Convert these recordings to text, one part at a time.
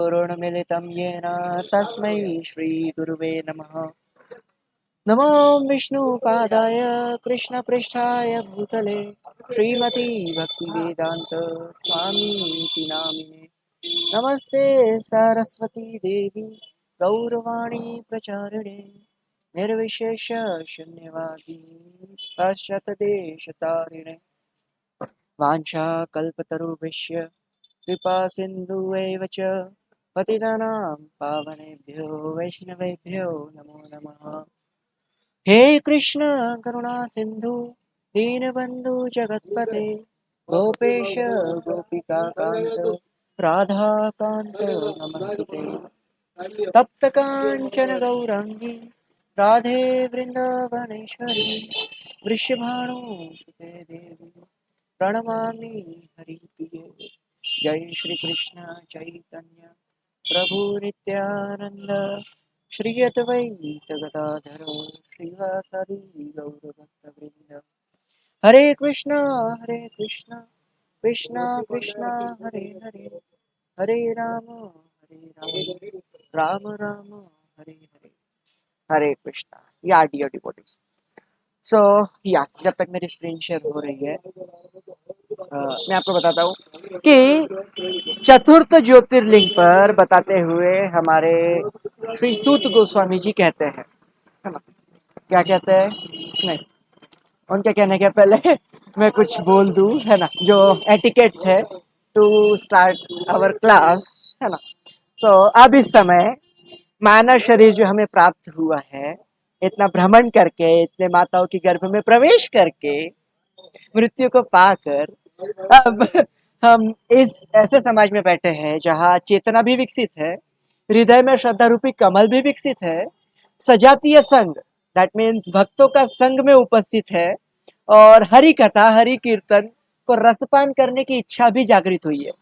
पूर्णमिलितं येन तस्मै श्रीगुरुवे नमः। नमो विष्णुपादाय कृष्णपृष्ठाय भूतले श्रीमती भक्तिवेदान्त स्वामीति नामिने। नमस्ते सरस्वती देवी गौरवाणी प्रचारिणे निर्विशेष शून्यवादी पाश्चात्यदेशतारिणे वाञ्छाकल्पतरुभ्यश्च कृपा सिन्धुएव च पतितानां पावनेभ्यो वैष्णवेभ्यो नमो नमः। हे कृष्ण करुणा सिन्धु दीनबन्धु जगत्पते गोपेश गोपिका कान्त राधा कान्त नमस्तुते। तप्त काञ्चन गौराङ्गी राधे वृन्दावनेश्वरी वृषभानुसुते देवी प्रणमामि हरिप्रिये। जय श्री कृष्ण चैतन्य प्रभु नित्यानंद श्री अद्वैत गदाधर श्रीवासादि गौरभक्तवृंद। हरे कृष्णा कृष्णा कृष्णा हरे हरे हरे राम राम राम हरे हरे। हरे कृष्णा या डियर डिवोटीज। सो या जब तक मेरी स्क्रीन शेयर हो रही है मैं आपको बताता हूँ कि चतुर्थ ज्योतिर्लिंग पर बताते हुए हमारे श्री सूत गोस्वामी जी कहते हैं, है ना? क्या कहते हैं? नहीं, उनके कहने के पहले मैं कुछ बोल दूं, है ना, जो एटिकेट्स है टू स्टार्ट आवर क्लास, है ना। सो अब इस समय मानव शरीर जो हमें प्राप्त हुआ है, इतना भ्रमण करके, इतने माताओं के गर्भ में प्रवेश करके, मृत्यु को पाकर अब हम इस ऐसे समाज में बैठे हैं जहाँ चेतना भी विकसित है, हृदय में श्रद्धा रूपी कमल भी विकसित है, सजातीय संघ दैट मीन्स भक्तों का संघ में उपस्थित है, और हरि कथा हरि कीर्तन को रसपान करने की इच्छा भी जागृत हुई है।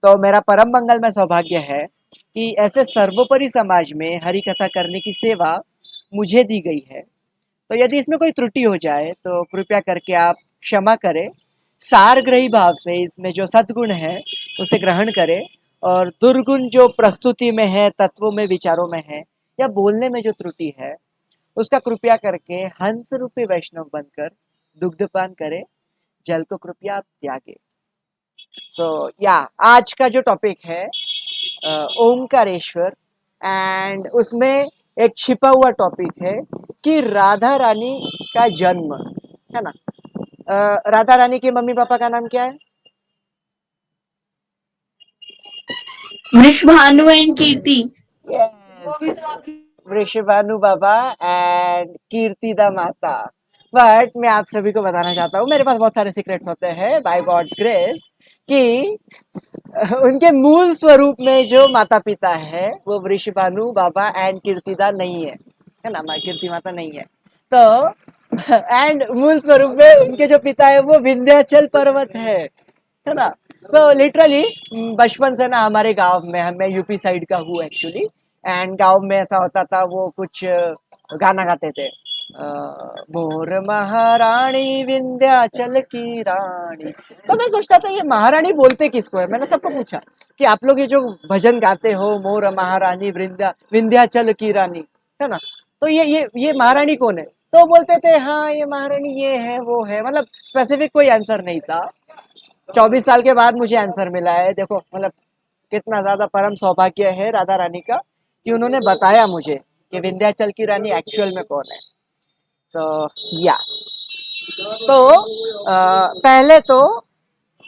तो मेरा परम मंगल में सौभाग्य है कि ऐसे सर्वोपरि समाज में हरि कथा करने की सेवा मुझे दी गई है। तो यदि इसमें कोई त्रुटि हो जाए तो कृपया करके आप क्षमा करें, सारग्रही भाव से इसमें जो सद्गुण है उसे ग्रहण करें, और दुर्गुण जो प्रस्तुति में है, तत्वों में, विचारों में है, या बोलने में जो त्रुटि है उसका कृपया करके हंस रूपी वैष्णव बनकर दुग्धपान करें, जल को कृपया आप त्यागे। सो या आज का जो टॉपिक है ओंकारेश्वर, एंड उसमें एक छिपा हुआ टॉपिक है कि राधा रानी का जन्म, है ना। राधा रानी के मम्मी पापा का नाम क्या है? Vrishabhanu and Kirti. Yes, Vrishabhanu Baba and Kirtida Mata. But मैं आप सभी को बताना चाहता हूँ, मेरे पास बहुत सारे सीक्रेट्स होते हैं बाय गॉड्स ग्रेस, कि उनके मूल स्वरूप में जो माता पिता है वो वृषभानु बाबा एंड कीर्तिदा नहीं है ना, कीर्ति माता नहीं है। तो एंड मूल स्वरूप में उनके जो पिता है वो विंध्याचल पर्वत है ना। सो लिटरली बचपन से ना हमारे गांव में, मैं यूपी साइड का हूँ एक्चुअली, एंड गांव में ऐसा होता था, वो कुछ गाना गाते थे, मोर महारानी विंध्याचल की रानी। तो मैं सोचता था ये महारानी बोलते किसको है। मैंने सबको पूछा कि आप लोग ये जो भजन गाते हो, मोर महारानी विंध्याचल की रानी, है ना, तो ये महारानी कौन है? तो बोलते थे हाँ ये महारानी ये है वो है, मतलब स्पेसिफिक कोई आंसर नहीं था। 24 साल के बाद मुझे आंसर मिला है। देखो मतलब कितना ज्यादा परम सौभाग्य है राधा रानी का कि उन्होंने बताया मुझे कि विंध्याचल की रानी एक्चुअल में कौन है। सो या तो पहले तो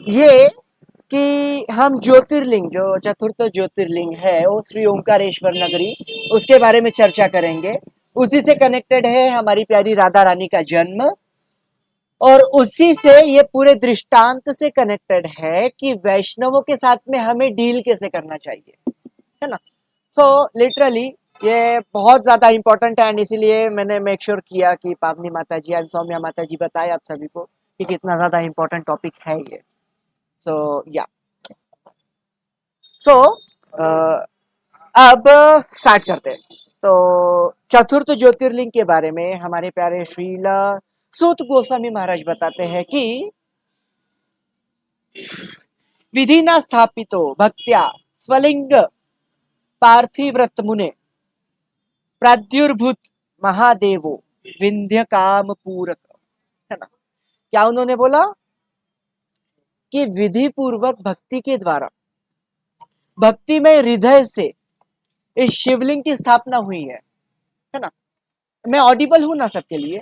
ये कि हम ज्योतिर्लिंग, जो चतुर्थ ज्योतिर्लिंग है वो श्री ओंकारेश्वर नगरी, उसके बारे में चर्चा करेंगे। उसी से कनेक्टेड है हमारी प्यारी राधा रानी का जन्म, और उसी से ये पूरे दृष्टांत से कनेक्टेड है कि वैष्णवों के साथ में हमें डील कैसे करना चाहिए, है ना। सो लिटरली ये बहुत ज्यादा इंपॉर्टेंट है, एंड इसीलिए मैंने मेक श्योर किया कि पावनी माता जी एंड सौम्या माता जी बताए आप सभी को कि कितना ज्यादा इंपॉर्टेंट टॉपिक है ये। सो या सो अब स्टार्ट करते हैं। तो चतुर्थ ज्योतिर्लिंग के बारे में हमारे प्यारे श्रीला सूत गोस्वामी महाराज बताते हैं कि विधिना स्थापितो भक्त्या स्वलिंग पार्थिव्रत मुने प्राद्युर्भूत महादेवो विंध्य काम पूरक, है ना। क्या उन्होंने बोला कि विधि पूर्वक भक्ति के द्वारा भक्ति में हृदय से इस शिवलिंग की स्थापना हुई है ना। मैं ऑडिबल हूं ना सबके लिए?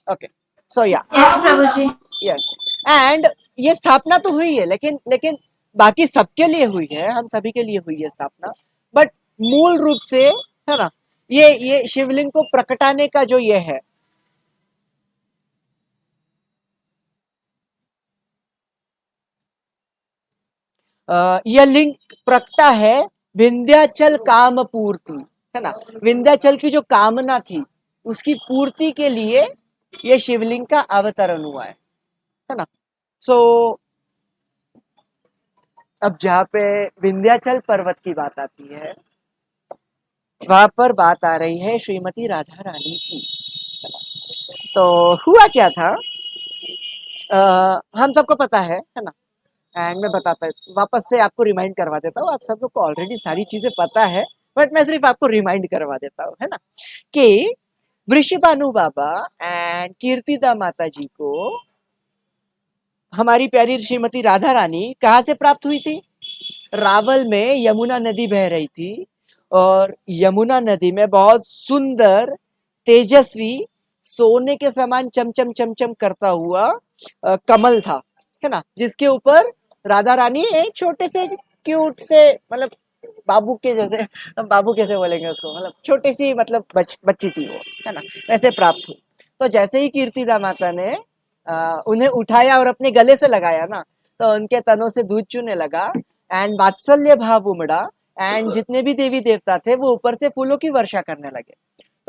Okay, so yeah, yes Prabhu ji. Yes. And ये स्थापना तो हुई है, लेकिन लेकिन बाकी सबके लिए हुई है, हम सभी के लिए हुई है स्थापना। बट मूल रूप से, है ना, ये शिवलिंग को प्रकटाने का जो ये है, यह लिंग प्रकटा है विंध्याचल काम पूर्ति, है ना। विंध्याचल की जो कामना थी उसकी पूर्ति के लिए ये शिवलिंग का अवतरण हुआ है ना। सो अब जहाँ पे विंध्याचल पर्वत की बात आती है, वहां पर बात आ रही है श्रीमती राधा रानी की। तो हुआ क्या था, हम सबको पता है ना। एंड मैं बताता हूँ, वापस से आपको रिमाइंड करवा देता हूँ। आप सब लोग को ऑलरेडी सारी चीजें पता है, बट मैं सिर्फ आपको रिमाइंड करवा देता हूँ, है ना, कि वृषभानु बाबा एंड कीर्तिदा माता जी को हमारी प्यारी श्रीमती राधा रानी कहाँ से प्राप्त हुई थी? रावल में यमुना नदी बह रही थी, और यमुना नदी में बहुत सुंदर, तेजस्वी, सोने के समान चमचम चमचम करता हुआ कमल था, है ना, जिसके ऊपर राधा रानी एक छोटे से क्यूट से, मतलब बाबू के जैसे, बाबू कैसे बोलेंगे उसको, मतलब छोटी सी, मतलब बच्ची थी वो, है ना, वैसे प्राप्त हुई। तो जैसे ही कीर्तिदा माता ने उन्हें उठाया और अपने गले से लगाया ना, तो उनके तनों से दूध चूने लगा, एंड वात्सल्य भाव उमड़ा, एंड जितने भी देवी देवता थे वो ऊपर से फूलों की वर्षा करने लगे।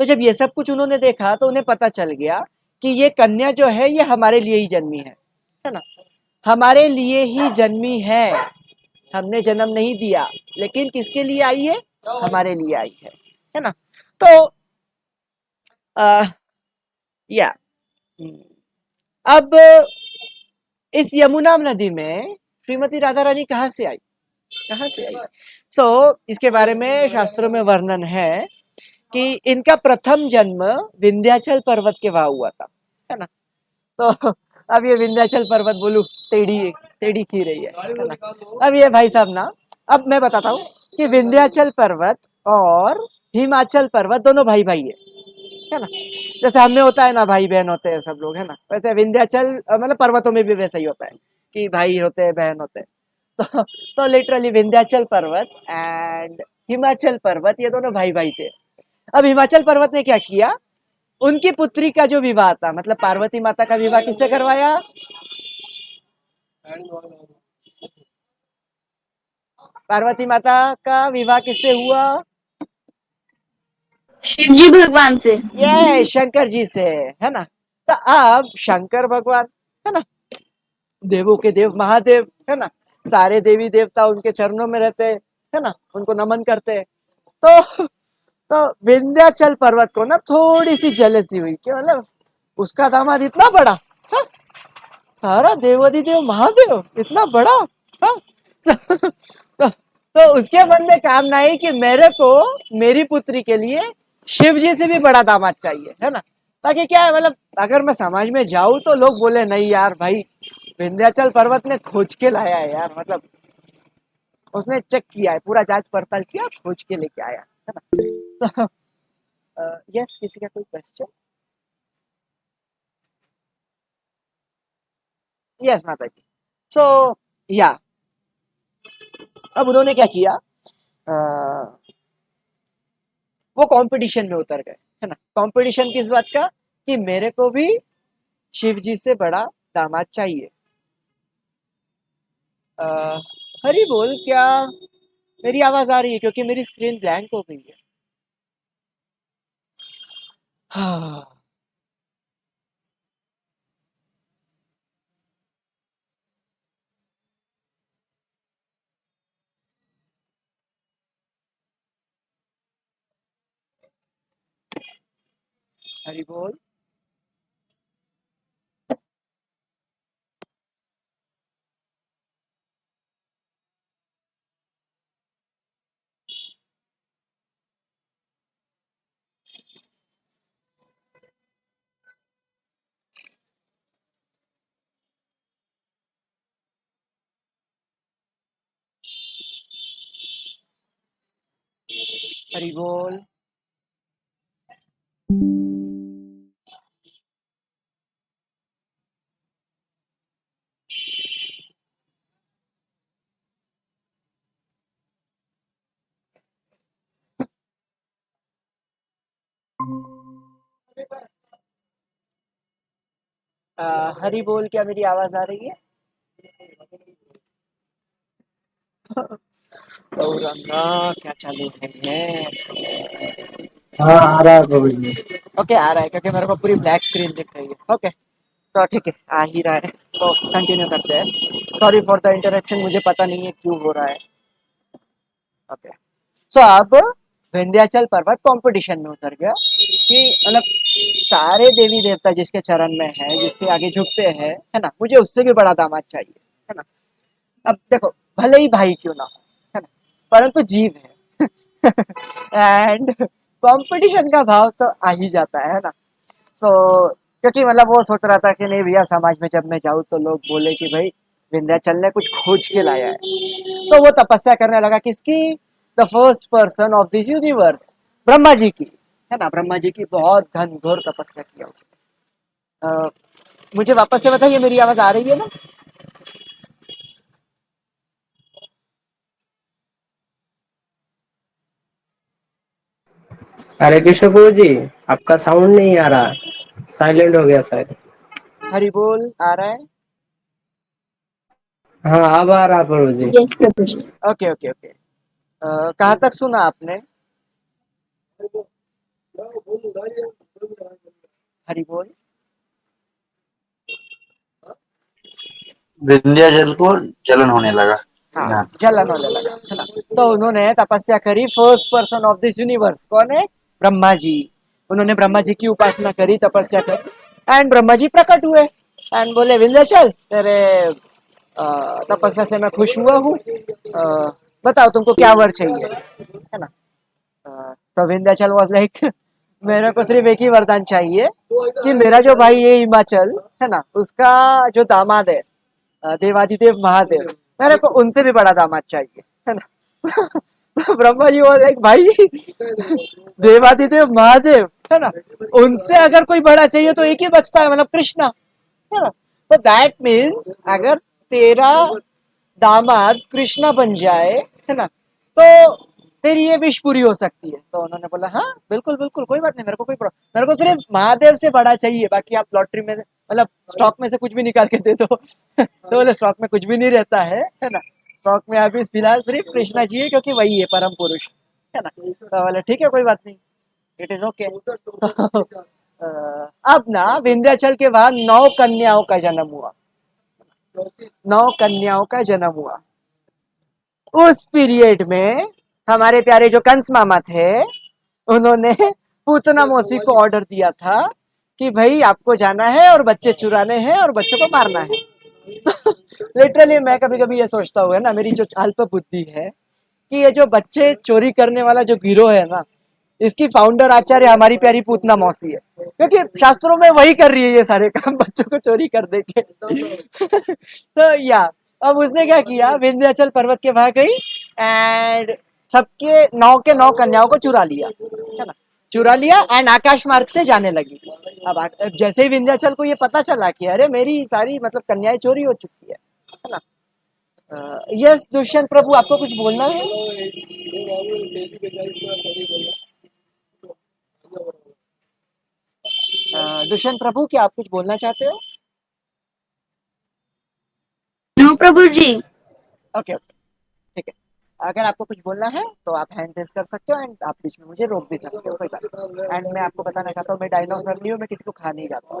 तो जब ये सब कुछ उन्होंने देखा तो उन्हें पता चल गया कि ये कन्या जो है ये हमारे लिए ही जन्मी है ना, हमारे लिए ही जन्मी है। हमने जन्म नहीं दिया, लेकिन किसके लिए आई है? हमारे लिए आई है ना। तो आ, या अब इस यमुना नदी में श्रीमती राधा रानी कहाँ से आई? कहाँ से आई? सो इसके बारे में शास्त्रों में वर्णन है कि इनका प्रथम जन्म विंध्याचल पर्वत के वहां हुआ था, है ना। तो अब ये विंध्याचल पर्वत बोलू, टेढ़ी टेढ़ी की रही है ना। अब ये भाई साहब ना, अब मैं बताता हूँ कि विंध्याचल पर्वत और हिमाचल पर्वत दोनों भाई भाई है ना। जैसे हम में होता है ना, भाई बहन होते हैं सब लोग, है ना, वैसे विंध्याचल मतलब पर्वतों में भी वैसा ही होता है कि भाई होते हैं, बहन होते हैं। तो लिटरली विंध्याचल पर्वत एंड हिमाचल पर्वत ये दोनों भाई भाई थे। अब हिमाचल पर्वत ने क्या किया, उनकी पुत्री का जो विवाह था, मतलब पार्वती माता का विवाह किससे करवाया? पार्वती माता का विवाह किससे हुआ? शिव जी भगवान से। ये शंकर जी से, है ना। तो अब शंकर भगवान, है ना, देवों के देव महादेव, है ना, सारे देवी देवता उनके चरणों में रहते हैं, है ना, उनको नमन करते हैं। तो विंध्याचल पर्वत को ना थोड़ी सी जेलसी हुई कि मतलब उसका दामाद इतना बड़ा, हाँ? सारा देवाधिदेव महादेव इतना बड़ा, हाँ? तो उसके मन में कामना आई कि मेरे को मेरी पुत्री के लिए शिव जी से भी बड़ा दामाद चाहिए, है ना। ताकि क्या है, मतलब अगर मैं समाज में जाऊं तो लोग बोले नहीं यार भाई, विंध्याचल पर्वत ने खोज के लाया है यार, मतलब उसने चेक किया है, पूरा जांच पड़ताल किया, खोज के लेके आया, है ना। तो यस, किसी का कोई क्वेश्चन? यस माता जी। सो या अब उन्होंने क्या किया, वो कंपटीशन में उतर गए, है ना। कंपटीशन किस बात का? कि मेरे को भी शिव जी से बड़ा दामाद चाहिए। हरी बोल, क्या मेरी आवाज आ रही है? क्योंकि मेरी स्क्रीन ब्लैंक हो गई है। हाँ, हरी बोल। हरि बोल। हरि बोल, क्या मेरी आवाज आ रही है? गौरंगा क्या चालू है? हाँ आ रहा है प्रभु जी। ओके, आ रहा है क्योंकि मेरे को पूरी ब्लैक स्क्रीन दिख रही है। ओके, तो ठीक है, आ ही रहा है तो कंटिन्यू करते हैं। सॉरी फॉर द इंटरप्शन, मुझे पता नहीं है क्यों हो रहा है। ओके, सो अब विंध्याचल पर्वत कंपटीशन में उतर गया कि मतलब सारे देवी देवता जिसके चरण में है, जिसके आगे झुकते हैं, है ना, मुझे उससे भी बड़ा दामाद चाहिए, है ना। अब देखो, भले ही भाई क्यों ना हो, है ना, परंतु जीव है। एंड कंपटीशन का भाव तो आ ही जाता है ना। तो क्योंकि मतलब वो सोच रहा था कि नहीं भैया, समाज में जब मैं जाऊँ तो लोग बोले कि भाई विंध्याचल ने कुछ खोज के लाया है। तो वो तपस्या करने लगा किसकी? The first person of the universe, Brahma ji की, है ना। ब्रह्मा जी की बहुत घनघोर तपस्या किया उसने। मुझे वापस से बताइए, मेरी आवाज आ रही है ना? अरे कृष्ण प्रभु जी, आपका साउंड नहीं आ रहा, साइलेंट हो गया शायद। हरि बोल, आ रहा है? हाँ अब आ रहा प्रभु जी। यस प्रभु जी। ओके ओके ओके, कहाँ तक सुना आपने? हरि बोल। विंध्याचल को जलन होने लगा हाँ, यहाँ तक। जलन होने लगा, है ना। तो उन्होंने तपस्या करी, first person of this universe कौन है? ब्रह्मा जी। उन्होंने ब्रह्मा जी की उपासना करी, तपस्या करी, एंड ब्रह्मा जी प्रकट हुए एंड बोले विंध्याचल, तेरे तपस्या से मैं खुश हुआ हूँ, बताओ तुमको क्या वर चाहिए, है ना। तो विंध्याचल वॉज लाइक, मेरे को सिर्फ एक ही वरदान चाहिए कि मेरा जो भाई ये हिमाचल है ना, उसका जो दामाद है देवादिदेव महादेव, मेरे को उनसे भी बड़ा दामाद चाहिए, है ना। तो ब्रह्मा जी बोले लाइक भाई, देवादिदेव महादेव, है ना, उनसे अगर कोई बड़ा चाहिए तो एक ही बचता है, मतलब कृष्णा, है ना। तो दैट मीन्स अगर तेरा दामाद कृष्णा बन जाए, है ना, तो तेरी ये विश पूरी हो सकती है। तो उन्होंने बोला हाँ बिल्कुल बिल्कुल, कोई बात नहीं, मेरे को कोई प्रॉब्लम, मेरे को सिर्फ महादेव से बड़ा चाहिए, बाकी आप लॉटरी में से मतलब स्टॉक में से कुछ भी निकाल के दे दो। तो बोले स्टॉक में कुछ भी नहीं रहता है ना, स्टॉक में अभी फिलहाल सिर्फ कृष्णा जी है क्योंकि वही है परम पुरुष, है ना। तो बोले ठीक है, कोई बात नहीं, इट इज ओके। अब ना विंध्याचल के बाद 9 कन्याओं का जन्म हुआ, 9 कन्याओं का जन्म हुआ। उस पीरियड में हमारे प्यारे जो कंस मामा थे, उन्होंने पूतना मौसी को ऑर्डर दिया था कि भाई आपको जाना है और बच्चे चुराने हैं और बच्चों को मारना है। तो लिटरली मैं कभी कभी ये सोचता हूँ, है ना, मेरी जो अल्प बुद्धि है, कि ये जो बच्चे चोरी करने वाला जो गिरोह है ना, इसकी फाउंडर आचार्य हमारी प्यारी पूतना मौसी है, क्योंकि शास्त्रों में वही कर रही है ये सारे काम, बच्चों को चोरी कर दे के। तो या अब उसने क्या किया, विंध्याचल पर्वत के वहां गई एंड सबके 9 के 9 कन्याओं को चुरा लिया, है ना, चुरा लिया एंड आकाश मार्ग से जाने लगी। अब जैसे ही विंध्याचल को ये पता चला कि अरे मेरी सारी मतलब कन्याएं चोरी हो चुकी है ना। यस दुष्यंत प्रभु, आपको कुछ बोलना है? दुष्यंत प्रभु, क्या आप कुछ बोलना चाहते हो? नो प्रभु जी। ओके ओके, ठीक है। अगर आपको कुछ बोलना है तो आप हैंड रेज कर सकते हो एंड आप बीच में मुझे रोक भी सकते हो, कोई बात। एंड मैं आपको बताना चाहता हूँ, मैं डायनासोर नहीं हूँ, मैं किसी को खा नहीं जाता।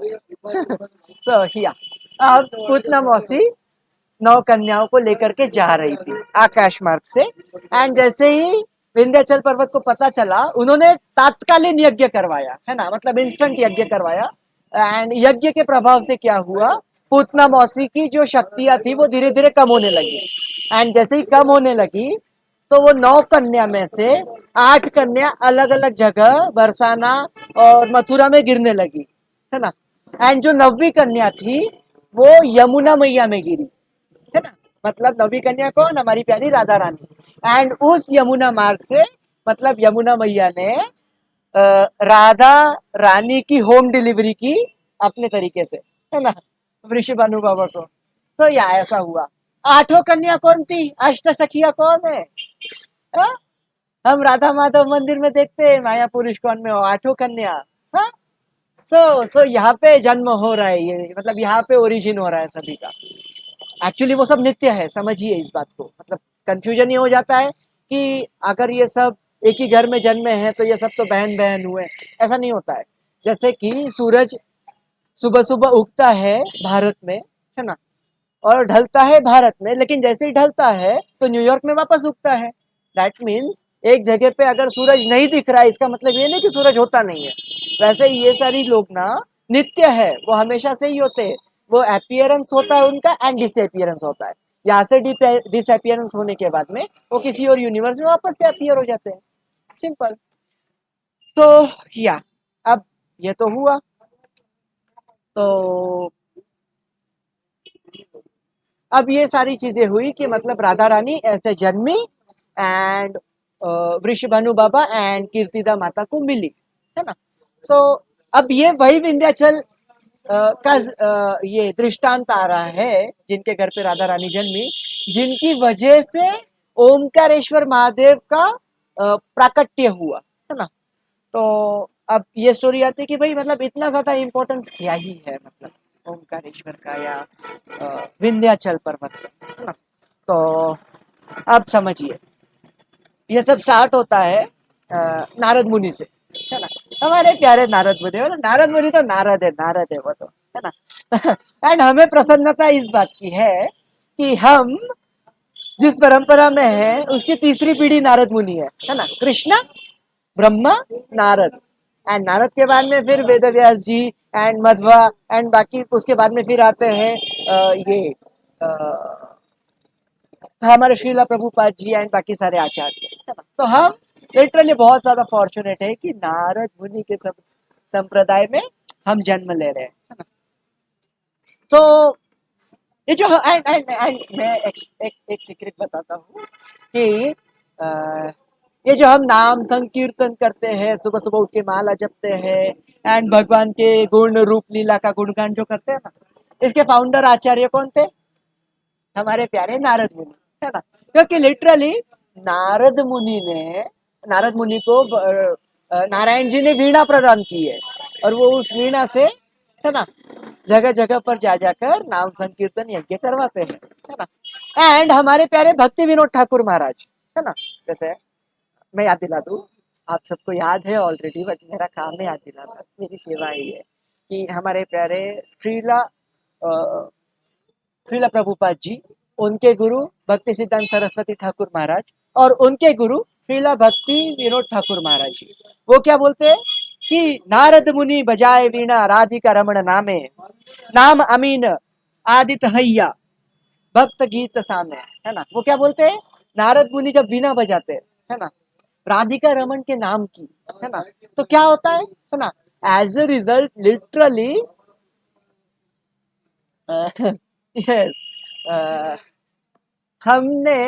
सो हिया, अब पूतना मौसी 9 कन्याओं को लेकर के जा रही थी आकाश मार्ग से, एंड जैसे ही विंध्याचल पर्वत को पता चला, उन्होंने तात्कालीन यज्ञ करवाया, है ना, मतलब इंस्टेंट यज्ञ करवाया। एंड यज्ञ के प्रभाव से क्या हुआ, पूतना मौसी की जो शक्तियां थी वो धीरे धीरे कम होने लगी, एंड जैसे ही कम होने लगी तो वो 9 कन्या में से 8 कन्या अलग अलग जगह बरसाना और मथुरा में गिरने लगी, है ना। एंड जो 9वीं कन्या थी वो यमुना मैया में गिरी, है ना, मतलब 9वीं कन्या कौन? हमारी प्यारी राधा रानी। एंड उस यमुना मार्ग से मतलब यमुना मैया ने राधा रानी की होम डिलीवरी की अपने तरीके से, है ना, ऋषि भानु बाबा को। तो या ऐसा हुआ। आठों कन्या कौन थी? अष्ट सखिया कौन है? हाँ? हम राधा माधव मंदिर में देखते हैं, मायापुर इस्कॉन में आठों कन्या। हाँ, सो यहाँ पे जन्म हो रहा है, ये मतलब यहाँ पे ओरिजिन हो रहा है सभी का। एक्चुअली वो सब नित्य है, समझिए इस बात को। मतलब कंफ्यूजन ये हो जाता है कि अगर ये सब एक ही घर में जन्मे हैं तो ये सब तो बहन बहन हुए, ऐसा नहीं होता है। जैसे कि सूरज सुबह सुबह उगता है भारत में, है ना, और ढलता है भारत में, लेकिन जैसे ही ढलता है तो न्यूयॉर्क में वापस उगता है। दैट मीन्स एक जगह पे अगर सूरज नहीं दिख रहा है, इसका मतलब ये नहीं कि सूरज होता नहीं है। वैसे ही ये सारी लोग ना नित्य है, वो हमेशा से ही होते हैं। वो अपीयरेंस होता है उनका एंड डिसअपीयरेंस होता है। यहाँ से डिसअपीयरेंस होने के बाद में वो किसी और यूनिवर्स में वापस से अपीयर हो जाते हैं। सिंपल। तो या अब ये तो हुआ। तो अब ये सारी चीजें हुई कि मतलब राधा रानी ऐसे जन्मी एंड वृषभानु बाबा एंड कीर्तिदा माता को मिली, है ना। सो अब ये वही विंध्याचल का ये दृष्टांत आ रहा है जिनके घर पे राधा रानी जन्मी, जिनकी वजह से ओमकारेश्वर महादेव का प्राकट्य हुआ, है ना। तो अब ये स्टोरी आती है कि भाई मतलब इतना ज्यादा इम्पोर्टेंस क्या ही है, मतलब ओमकारेश्वर का या विंध्याचल पर्वत का, है ना। तो अब समझिए, ये सब स्टार्ट होता है नारद मुनि से, है ना। हमारे प्यारे नारद मुनि, मतलब नारद मुनि तो नारद है वो तो, है ना। एंड हमें प्रसन्नता इस बात की है कि हम जिस परंपरा में है उसकी तीसरी पीढ़ी नारद मुनि है ना। कृष्णा, ब्रह्मा, नारद, एंड नारद के बाद में फिर वेद व्यास जी एंड मध्वा एंड बाकी उसके बाद में फिर आते हैं ये हमारे श्रीला प्रभुपाद जी एंड बाकी सारे आचार्य, है ना। तो हम लिटरली बहुत ज्यादा फॉर्चुनेट है कि नारद मुनि के सब संप्रदाय में हम जन्म ले रहे हैं, है ना। तो ये जो एंड मैं एक सीक्रेट बताता हूँ कि ये जो हम नाम संकीर्तन करते हैं, सुबह सुबह उठ के माला जपते हैं एंड भगवान के गुण रूप लीला का गुणगान जो करते हैं ना, इसके फाउंडर आचार्य कौन थे? हमारे प्यारे नारद मुनि, है ना। क्योंकि लिटरली नारद मुनि को नारायण जी ने वीणा प्रदान की है, और वो उस वीणा से, है ना, जगह जगह पर जा जाकर नाम संकीर्तन यज्ञ करवाते हैं, है ना। एंड हमारे प्यारे भक्ति विनोद ठाकुर महाराज, है ना, जैसे मैं याद दिला दूं, आप सबको याद है ऑलरेडी, बट मेरा काम है याद दिलाना, मेरी सेवा ही है कि हमारे प्यारे श्रीला श्रीला प्रभुपाद जी, उनके गुरु भक्ति सिद्धांत सरस्वती ठाकुर महाराज और उनके गुरु श्रीला भक्ति विनोद ठाकुर महाराज जी, वो क्या बोलते हैं कि नारद मुनि बजाए वीणा राधिका रमण नामे, नाम अमीन आदित हैया भक्त गीत सामे, है ना। वो क्या बोलते हैं? नारद मुनि जब वीणा बजाते हैं, है ना, राधिका रमन के नाम की, है ना, तो क्या होता है ना, as a result literally yes हमने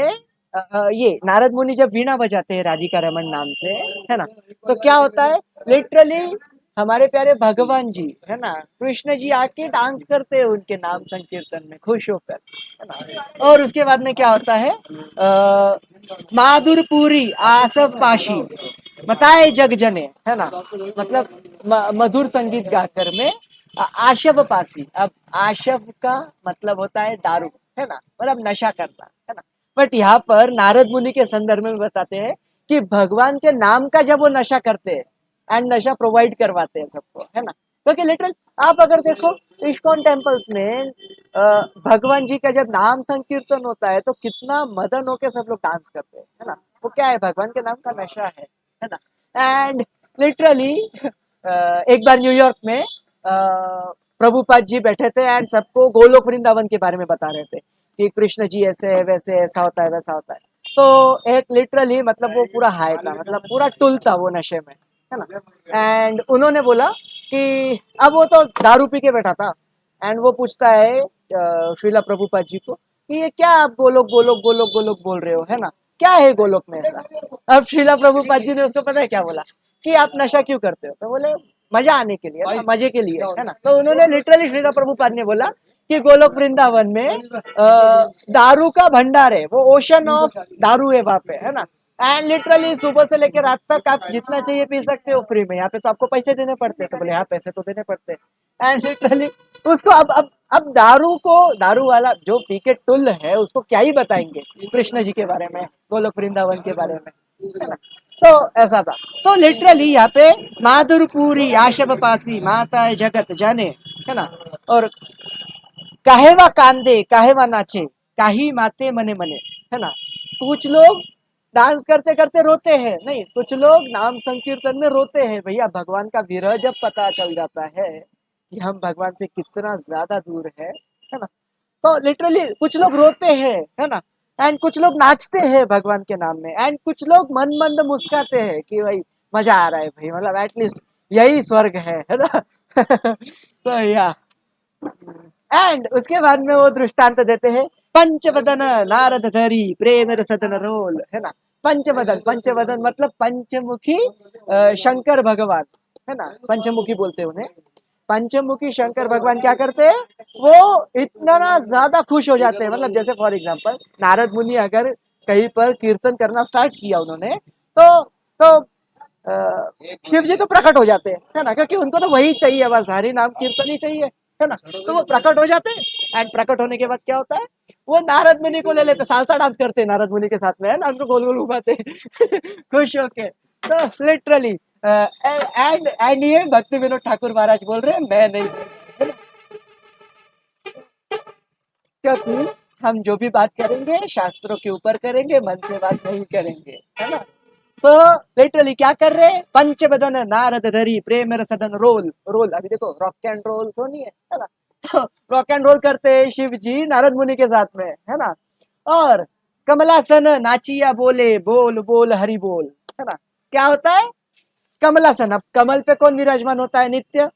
ये नारद मुनि जब वीणा बजाते हैं राधिका रमन नाम से, है ना, तो क्या होता है लिटरली हमारे प्यारे भगवान जी, है ना, कृष्ण जी आके डांस करते हैं उनके नाम संकीर्तन में खुश होकर, है ना। और उसके बाद में क्या होता है, माधुरपुरी आसव पाशी बताए जग जने, है ना, मतलब मधुर संगीत गाकर में आशव पासी। अब आशव का मतलब होता है दारू, है ना, मतलब नशा करना, है ना। बट यहाँ पर नारद मुनि के संदर्भ में बताते हैं कि भगवान के नाम का जब वो नशा करते हैं एंड नशा प्रोवाइड करवाते हैं सबको, है ना। क्योंकि लिटरल आप अगर देखो इस्कॉन टेम्पल्स में भगवान जी का जब नाम संकीर्तन होता है तो कितना मदन होके सब लोग डांस करते हैं, है ना। वो क्या है? भगवान के नाम का नशा है ना। एंड लिटरली एक बार न्यूयॉर्क में प्रभुपाद जी बैठे थे एंड सबको गोलोक वृंदावन के बारे में बता रहे थे कि कृष्ण जी ऐसे है, वैसे ऐसा होता है, वैसा होता है। तो एक लिटरली मतलब वो पूरा हाई था, मतलब पूरा टुल था वो नशे में, है ना। एंड उन्होंने बोला कि अब वो तो दारू पी के बैठा था एंड वो पूछता है श्रीला प्रभुपाद जी को कि ये क्या आप गोलोक गोलोक गोलोक गोलोक बोल रहे हो, है ना। क्या है गोलोक में ऐसा? अब श्रीला प्रभुपाद जी ने उसको पता है क्या बोला कि आप नशा क्यों करते हो? तो बोले मजा आने के लिए ना, मजे के लिए, है ना। तो उन्होंने लिटरली श्रीला प्रभुपाद ने बोला कि गोलोक वृंदावन में दारू का भंडार है, वो ओशन ऑफ दारू है वहां पे, है ना। एंड लिटरली सुबह से लेकर रात तक आप जितना चाहिए पी सकते हो फ्री में। यहाँ पे तो आपको पैसे देने पड़ते हैं। तो बोले हाँ, पैसे तो देने पड़ते हैं। एंड लिटरली उसको अब दारू को, दारू वाला जो पी के टुल है उसको क्या ही बताएंगे कृष्ण जी के बारे में, गोलोक वृंदावन के बारे में, है ना। ऐसा था। तो लिटरली यहाँ पे माधुरपुरी आशव पासी माता जगत जाने, है ना। और काहेवा कांदे काहेवा नाचे काही माते मने मने, है ना। कुछ लोग डांस करते करते रोते हैं, नहीं कुछ लोग नाम संकीर्तन में रोते हैं। भैया भगवान का विरह जब पता चल जाता है कि हम भगवान से कितना ज्यादा दूर है ना। तो लिटरली कुछ लोग रोते हैं, है ना। एंड कुछ लोग नाचते हैं भगवान के नाम में। एंड कुछ लोग मन मंद मुस्काते हैं कि भाई मजा आ रहा है भाई, मतलब एटलीस्ट यही स्वर्ग है ना। तो या एंड उसके बाद में वो दृष्टांत देते हैं पंचवदन नारद धरी प्रेम रसदन रोल, है ना। पंचवदन, पंचवदन मतलब पंचमुखी शंकर भगवान, है ना। पंचमुखी बोलते हैं उन्हें। पंचमुखी शंकर भगवान क्या करते हैं, वो इतना ना ज्यादा खुश हो जाते हैं। मतलब जैसे फॉर एग्जांपल नारद मुनि अगर कहीं पर कीर्तन करना स्टार्ट किया उन्होंने, तो शिव जी तो प्रकट हो जाते हैं, है ना, क्योंकि उनको तो वही चाहिए, बस हरि नाम कीर्तन ही चाहिए, है ना। तो वो प्रकट हो जाते हैं। एंड प्रकट होने के बाद क्या होता है, वो नारद मुनि को ले लेते, सालसा डांस करते हैं नारद मुनि के साथ में, है ना, उनको गोल गोल घुमाते खुश होके। तो लिटरली एंड ये भक्ति विनोद ठाकुर महाराज बोल रहे हैं, मैं नहीं, है ना? क्योंकि हम जो भी बात करेंगे शास्त्रों के ऊपर करेंगे, मन से बात नहीं करेंगे, है ना। सो लिटरली क्या कर रहे हैं, पंचवदन नारद धरी प्रेम रसदन रोल रोल। अभी देखो रॉक एंड रोल सोनी है ना। तो रॉक एंड रोल करते हैं शिव जी नारद मुनि के साथ में, है ना। और कमलासन नाचिया बोले बोल बोल हरि बोल, है ना। क्या होता है कमलासन? अब कमल पे कौन विराजमान होता है नित्य?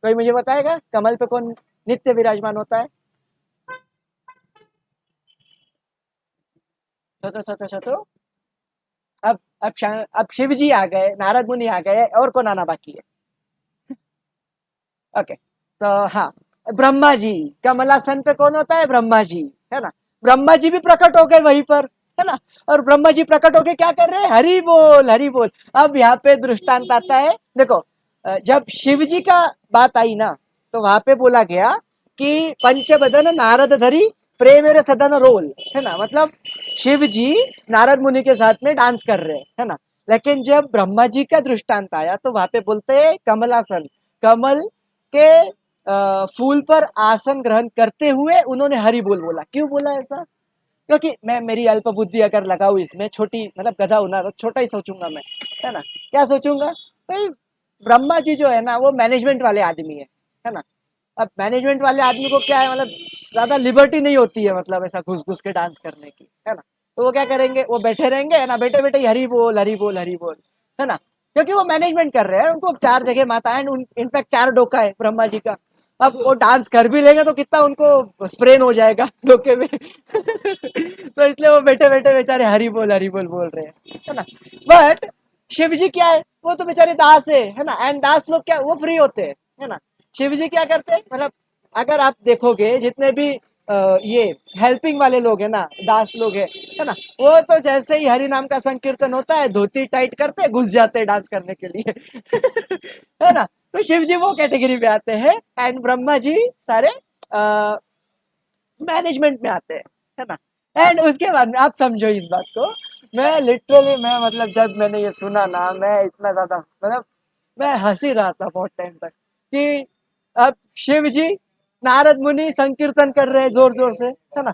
कोई मुझे बताएगा कमल पे कौन नित्य विराजमान होता है? सोचो सोचो सोचो। अब शिव जी आ गए, नारद मुनि आ गए, और कौन आना बाकी है? ओके, तो हाँ, ब्रह्मा जी। कमलासन पे कौन होता है? ब्रह्मा जी, है ना। ब्रह्मा जी भी प्रकट हो गए वहीं पर, है ना। और ब्रह्मा जी प्रकट होके क्या कर रहे हैं, हरि बोल हरि बोल। अब यहाँ पे दृष्टांत आता है, देखो जब शिव जी का बात आई ना, तो वहां पे बोला गया कि पंचवदन नारद धरी प्रेम मेरे सदन रोल, है ना। मतलब शिव जी नारद मुनि के साथ में डांस कर रहे हैं, है ना। लेकिन जब ब्रह्मा जी का दृष्टांत आया तो वहां पे बोलते हैं कमलासन, कमल के फूल पर आसन ग्रहण करते हुए उन्होंने हरि बोल बोला। क्यों बोला ऐसा? क्योंकि मैं मेरी अल्प बुद्धि अगर लगाऊं इसमें, छोटी मतलब गधा हूं ना, तो छोटा ही सोचूंगा मैं, है ना। क्या सोचूंगा भाई, ब्रह्मा जी जो है ना वो मैनेजमेंट वाले आदमी है ना। अब मैनेजमेंट वाले आदमी को क्या है, मतलब ज्यादा लिबर्टी नहीं होती है, मतलब ऐसा घुस घुस के डांस करने की, है ना। तो वो क्या करेंगे, वो बैठे रहेंगे, है ना, बैठे बैठे हरी बोल हरी बोल हरी बोल, है ना। क्योंकि वो मैनेजमेंट कर रहे हैं, उनको 4 जगह माता है, इनफैक्ट 4 डोका है ब्रह्मा जी का। अब वो डांस कर भी लेंगे तो कितना उनको स्प्रेन हो जाएगा डोके में। तो इसलिए वो बैठे बैठे बेचारे हरी बोल बोल रहे हैं, है ना। बट शिव जी क्या है, वो तो बेचारे दास है ना। एंड दास लोग क्या, वो फ्री होते हैं, है ना। शिव जी क्या करते हैं, मतलब अगर आप देखोगे जितने भी ये हेल्पिंग वाले लोग है ना, दास लोग है ना, वो तो जैसे ही हरि नाम का संकीर्तन होता है धोती टाइट करते घुस जाते हैं डांस करने के लिए। है ना। तो शिव जी वो कैटेगरी में आते हैं एंड ब्रह्मा जी सारे मैनेजमेंट में आते हैं, है ना। एंड उसके बाद में आप समझो इस बात को, मैं लिटरली मैं मतलब जब मैंने ये सुना ना, मैं इतना ज्यादा मतलब मैं हंसी रहा था बहुत टाइम तक कि अब शिव जी नारद मुनि संकीर्तन कर रहे हैं जोर जोर से, है ना।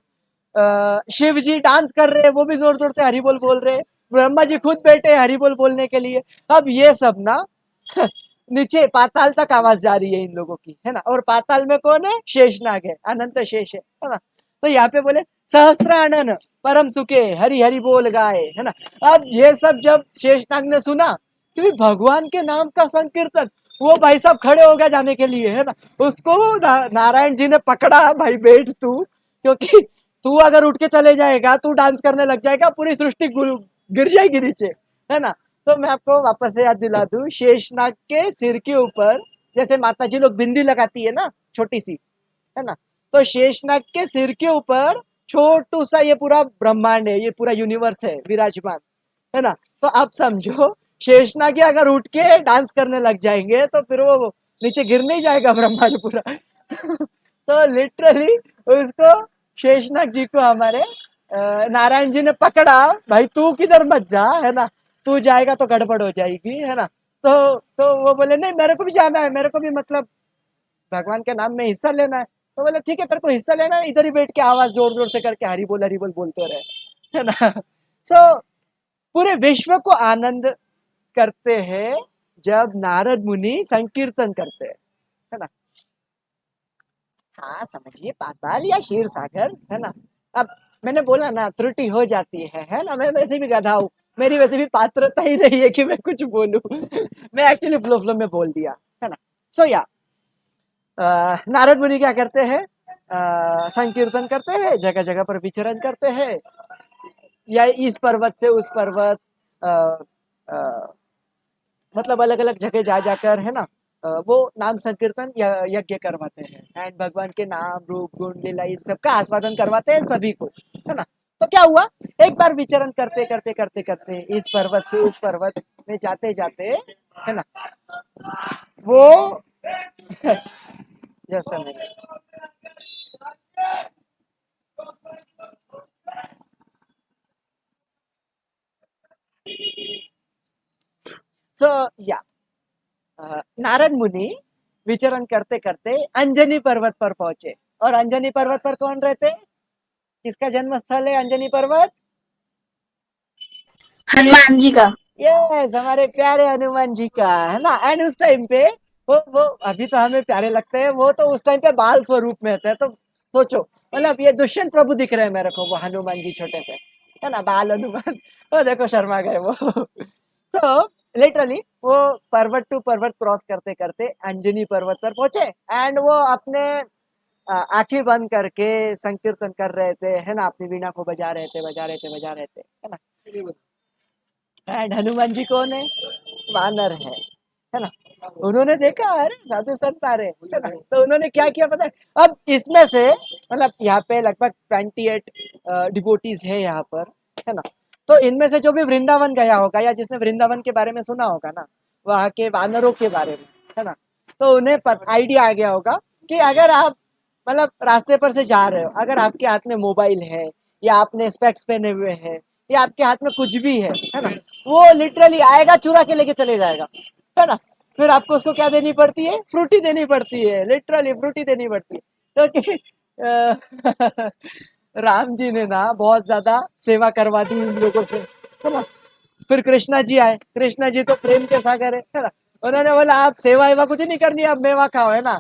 शिव जी डांस कर रहे हैं, वो भी जोर जोर से हरि बोल बोल रहे हैं। ब्रह्मा जी खुद बैठे हरि बोल बोलने के लिए। अब ये सब ना नीचे पाताल तक आवाज जा रही है इन लोगों की, है ना। और पाताल में कौन है, शेषनाग है, अनंत शेष है ना। तो यहाँ पे बोले सहस्त्रानन परम सुखे हरि हरि बोल गाए, है ना। अब ये सब जब शेषनाग ने सुना, क्योंकि भगवान के नाम का संकीर्तन, वो भाई साहब खड़े हो गए जाने के लिए, है ना। उसको नारायण जी ने पकड़ा, भाई बैठ तू, क्योंकि तू अगर उठ के चले जाएगा, तू डांस करने लग जाएगा, पूरी सृष्टि गिर जाएगी नीचे, है ना। तो मैं आपको वापस से याद दिला दूं, शेषनाग के सिर के ऊपर जैसे माता जी लोग बिंदी लगाती है ना, छोटी सी, है ना, तो शेषनाग के सिर के ऊपर छोटू सा ये पूरा ब्रह्मांड है, ये पूरा यूनिवर्स है विराजमान, है ना। तो आप समझो शेषनाग अगर उठ के डांस करने लग जाएंगे तो फिर वो नीचे गिर नहीं जाएगा ब्रह्मांड पूरा। तो लिटरली उसको शेषनाग जी को हमारे नारायण जी ने पकड़ा, भाई तू किधर मत जा, है ना, तू जाएगा तो गड़बड़ हो जाएगी, है ना। तो वो बोले नहीं मेरे को भी जाना है, मेरे को भी मतलब भगवान के नाम में हिस्सा लेना है। तो बोले ठीक है, तेरे को हिस्सा लेना है, इधर ही बैठ के आवाज जोर जोर से करके हरी बोल बोलते रहे, है ना। सो पूरे विश्व को आनंद करते हैं जब नारद मुनि संकीर्तन करते हैं, है ना। हाँ समझिए, पाताल या क्षीर सागर, है ना। अब मैंने बोला ना त्रुटि हो जाती है ना। मैं वैसे भी गधा हूँ, मेरी वैसे भी पात्रता ही नहीं है कि मैं कुछ बोलूं। मैं एक्चुअली फ्लो में बोल दिया, है ना। सो या नारद मुनि क्या करते हैं, संकीर्तन करते हैं, जगह जगह पर विचरण करते हैं, या इस पर्वत से उस पर्वत, अ, अ, मतलब अलग अलग जगह जा जाकर, है ना, वो नाम संकीर्तन यज्ञ करवाते हैं एंड भगवान के नाम रूप गुण लीला इन सबका आस्वादन करवाते हैं सभी को, है ना। तो क्या हुआ, एक बार विचरण करते करते करते करते इस पर्वत से उस पर्वत में जाते जाते, है ना, वो जैसा नहीं, सो या नारद मुनि विचरण करते करते अंजनी पर्वत पर पहुंचे। और अंजनी पर्वत पर कौन रहते, किसका जन्म स्थल है अंजनी पर्वत, हनुमान जी का। यस हमारे प्यारे हनुमान जी का, है ना। एंड उस टाइम पे वो अभी तो हमें प्यारे लगते हैं, वो तो उस टाइम पे बाल स्वरूप में थे। तो सोचो, मतलब ये दुष्यंत प्रभु दिख रहे हैं मेरे को, वो हनुमान जी छोटे से, है ना, बाल हनुमान। वो देखो शर्मा गए वो। तो लिटरली वो पर्वत टू पर्वत क्रॉस करते करते अंजनी पर्वत पर पहुंचे एंड वो अपने आंखें बंद करके संकीर्तन कर रहे थे, है ना, अपनी वीणा को बजा रहे थे, है ना। एंड हनुमान जी कौन है, वानर है ना। उन्होंने देखा अरे साधु संत आ रहे, है ना, तो उन्होंने क्या किया पता है। अब इसमें से मतलब यहाँ पे लगभग 28 डिवोटीज है यहाँ पर, है ना। तो इनमें से जो भी वृंदावन गया होगा या जिसने वृंदावन के बारे में सुना होगा ना, वहाँ के वानरों के बारे में, है ना, तो उन्हें आइडिया आ गया होगा कि अगर आप मतलब रास्ते पर से जा रहे हो, अगर आपके हाथ में मोबाइल है या आपने स्पेक्स पहने हुए हैं या आपके हाथ में कुछ भी है ना, वो लिटरली आएगा चुरा के लेके चले जाएगा, है ना। फिर आपको उसको क्या देनी पड़ती है, फ्रूटी देनी पड़ती है, लिटरली फ्रूटी देनी पड़ती है। क्योंकि राम जी ने ना बहुत ज्यादा सेवा करवा दी इन लोगों से, है ना। फिर कृष्णा जी आए, कृष्णा जी तो प्रेम के सागर है ना। उन्होंने बोला आप सेवा एवा कुछ नहीं करनी, आप मेवा खाओ, है ना।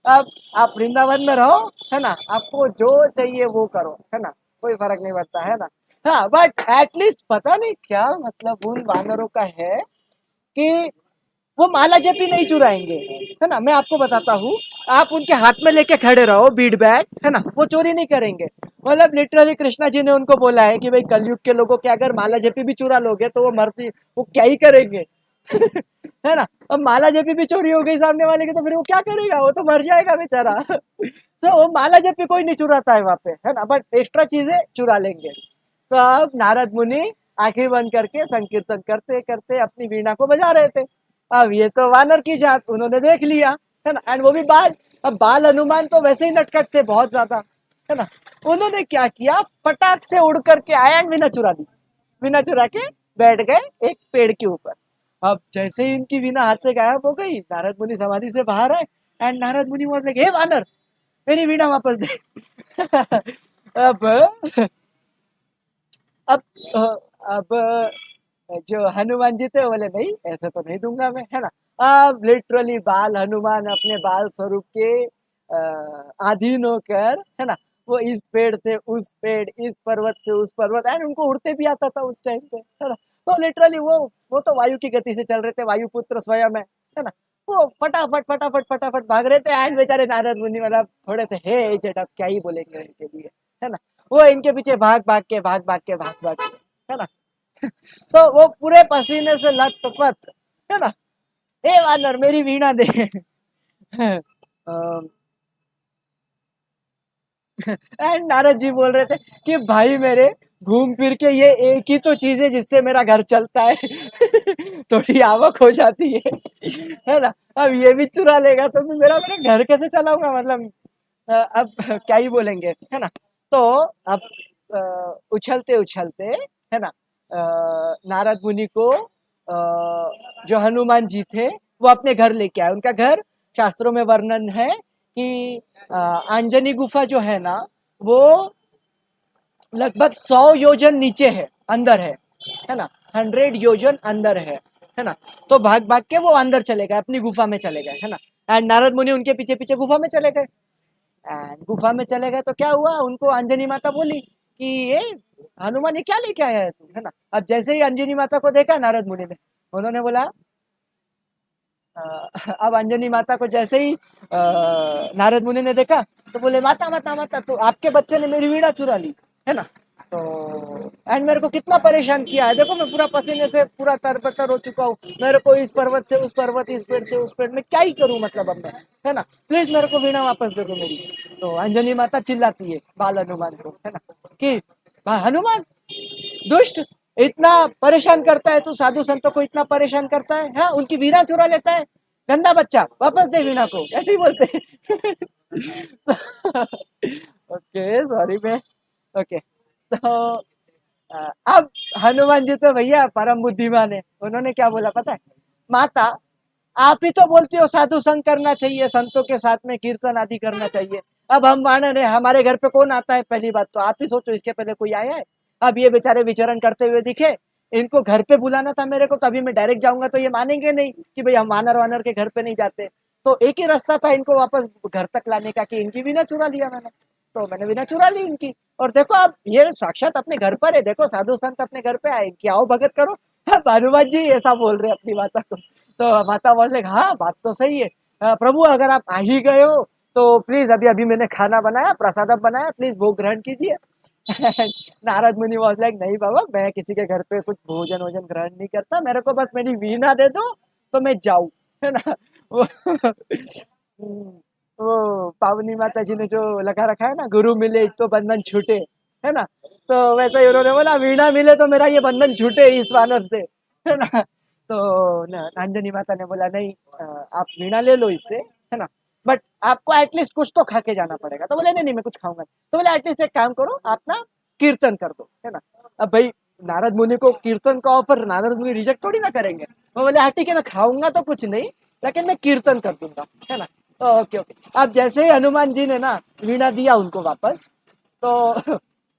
अब आप वृंदावन में रहो, है ना, आपको जो चाहिए वो करो, है ना, कोई फर्क नहीं पड़ता, है ना। हाँ बट एटलीस्ट पता नहीं क्या मतलब उन वानरों का है कि वो माला जपी नहीं चुराएंगे, है ना। मैं आपको बताता हूँ, आप उनके हाथ में लेके खड़े रहो बीड बैग, है ना, वो चोरी नहीं करेंगे। मतलब लिटरली कृष्णा जी ने उनको बोला है कि भाई कलयुग के लोगों के अगर माला जपी भी चुरा लोगे तो वो मरती, वो क्या ही करेंगे। है ना। अब माला जपी भी चोरी हो गई सामने वाले की तो फिर वो क्या करेगा, वो तो मर जाएगा बेचारा। तो वो माला जपी कोई नहीं चुराता है वहां पे, है ना, बट एक्स्ट्रा चीजें चुरा लेंगे। तो अब नारद मुनि आंखें बंद करके संकीर्तन करते करते अपनी वीणा को बजा रहे थे। अब ये तो वानर की जात, उन्होंने देख लिया, है ना, एंड वो भी बाल। अब बाल हनुमान तो वैसे ही नटखट थे बहुत ज्यादा, है ना। उन्होंने क्या किया, फटाक से उड़ करके आया एंड वीणा चुरा ली, वीणा चुरा के बैठ गए एक पेड़ के ऊपर। अब जैसे ही इनकी वीणा हाथ से गायब हो गई, नारद मुनि समाधि से बाहर आए and Narad Muni was like hey वानर मेरी वीणा वापस दे। अब अब अब जो हनुमान जी थे बोले नहीं ऐसे तो नहीं दूंगा मैं, है ना। अब लिटरली बाल हनुमान अपने बाल स्वरूप के अधीन होकर, है ना, वो इस पेड़ से उस पेड़, इस पर्वत से उस पर्वत, एंड उनको उड़ते भी आता था उस टाइम पे, है ना। तो लिटरली वो तो वायु की गति से चल रहे थे, वायुपुत्र स्वयं है ना। वो फटाफट फटाफट फटाफट भाग रहे थे एंड बेचारे नारद मुनि मतलब थोड़े से हे जेट अब क्या ही बोलेंगे उनके लिए, है ना। वो इनके पीछे भाग भाग के है ना। तो वो पूरे पसीने से लथपथ, है ना। ए वानर मेरी वीणा दे। एंड नारद जी बोल रहे थे कि भाई मेरे घूम फिर के ये एक ही तो चीज है जिससे मेरा घर चलता है। थोड़ी आवक हो जाती है ना। अब ये भी चुरा लेगा तो मेरा मेरा घर कैसे चलाऊंगा, मतलब अब क्या ही बोलेंगे, है ना। तो अब उछलते उछलते, है ना, नारद मुनि को जो हनुमान जी थे वो अपने घर लेके आए। उनका घर शास्त्रों में वर्णन है कि अंजनी गुफा जो है ना वो लगभग 100 योजन नीचे है, अंदर है ना, 100 योजन अंदर है ना। तो भाग भाग के वो अंदर चले गए, अपनी गुफा में चले गए, है ना। एंड नारद मुनि उनके पीछे पीछे गुफा में चले गए। एंड गुफा में चले गए तो क्या हुआ, उनको अंजनी माता बोली कि ये हनुमान ये क्या लेके आया है तू, है ना। अब जैसे ही अंजनी माता को देखा नारद मुनि ने, उन्होंने बोला अब अंजनी माता को जैसे ही नारद मुनि ने देखा तो बोले माता माता माता, तो आपके बच्चे ने मेरी वीणा चुरा ली, है ना। तो एंड मेरे को कितना परेशान किया है, देखो मैं पूरा पसीने से पूरा तरबतर हो चुका हूँ, मेरे को इस पर्वत से उस पर्वत, इस पेड़ से उस पेड़ में क्या ही करूँ, मतलब अब मैं, है ना, प्लीज मेरे को वीणा वापस दे दो मेरी। तो अंजनी माता चिल्लाती है बाल हनुमान को, है ना, कि हनुमान दुष्ट, इतना परेशान करता है तू, साधु संतों को इतना परेशान करता है, हाँ, उनकी वीणा चुरा लेता है, गंदा बच्चा, वापस दे वीणा को, ऐसे ही बोलते हैं। ओके सॉरी मैं, ओके। तो अब हनुमान जी तो भैया परम बुद्धिमान है, उन्होंने क्या बोला पता है, माता आप ही तो बोलती हो साधु संग करना चाहिए, संतों के साथ में कीर्तन आदि करना चाहिए, अब हम वानर है, हमारे घर पे कौन आता है, पहली बात तो आप ही सोचो, इसके पहले कोई आया है। अब ये बेचारे विचरण करते हुए दिखे, इनको घर पे बुलाना था मेरे को, तभी मैं डायरेक्ट जाऊंगा तो ये मानेंगे नहीं कि भाई हम वानर वानर के घर पे नहीं जाते। तो एक ही रास्ता था इनको वापस घर तक लाने का, कि इनकी भी ना चुरा लिया मैंने, तो मैंने भी ना चुरा ली इनकी। और देखो अब ये साक्षात अपने घर पर है, देखो साधु संत अपने घर पे आए कि आओ भगत करो। हनुमान जी ऐसा बोल रहे अपनी माता को। तो माता बोले हाँ बात तो सही है, प्रभु अगर आप आ ही गए हो तो प्लीज अभी अभी मैंने खाना बनाया, प्रसाद बनाया, प्लीज भोग ग्रहण कीजिए। नारद मुनि वाज लाइक नहीं बाबा, मैं किसी के घर पे कुछ भोजन वोजन ग्रहण नहीं करता, मेरे को बस मेरी वीणा दे दो तो मैं जाऊं, है ना। वो वो पावनी माता जी ने जो लगा रखा है ना, गुरु मिले तो बंधन छूटे, है ना। तो वैसे ही उन्होंने बोला वीणा मिले तो मेरा ये बंधन छूटे इस वानर से, है ना। तो अंजनी माता ने बोला नहीं, आप वीणा ले लो इससे, है ना, बट आपको एटलीस्ट कुछ तो खा के जाना पड़ेगा। तो बोले नहीं नहीं मैं कुछ खाऊंगा। तो बोले एटलीस्ट एक काम करो, आप ना कीर्तन कर दो, है ना। अब भाई नारद मुनि को कीर्तन का ऑफर नारद मुनि रिजेक्ट थोड़ी ना करेंगे। वो बोले हाँ ठीक है, मैं खाऊंगा तो कुछ नहीं, लेकिन मैं कीर्तन कर दूंगा, है ना। Okay okay. अब जैसे ही हनुमान जी ने ना वीणा दिया उनको वापस, तो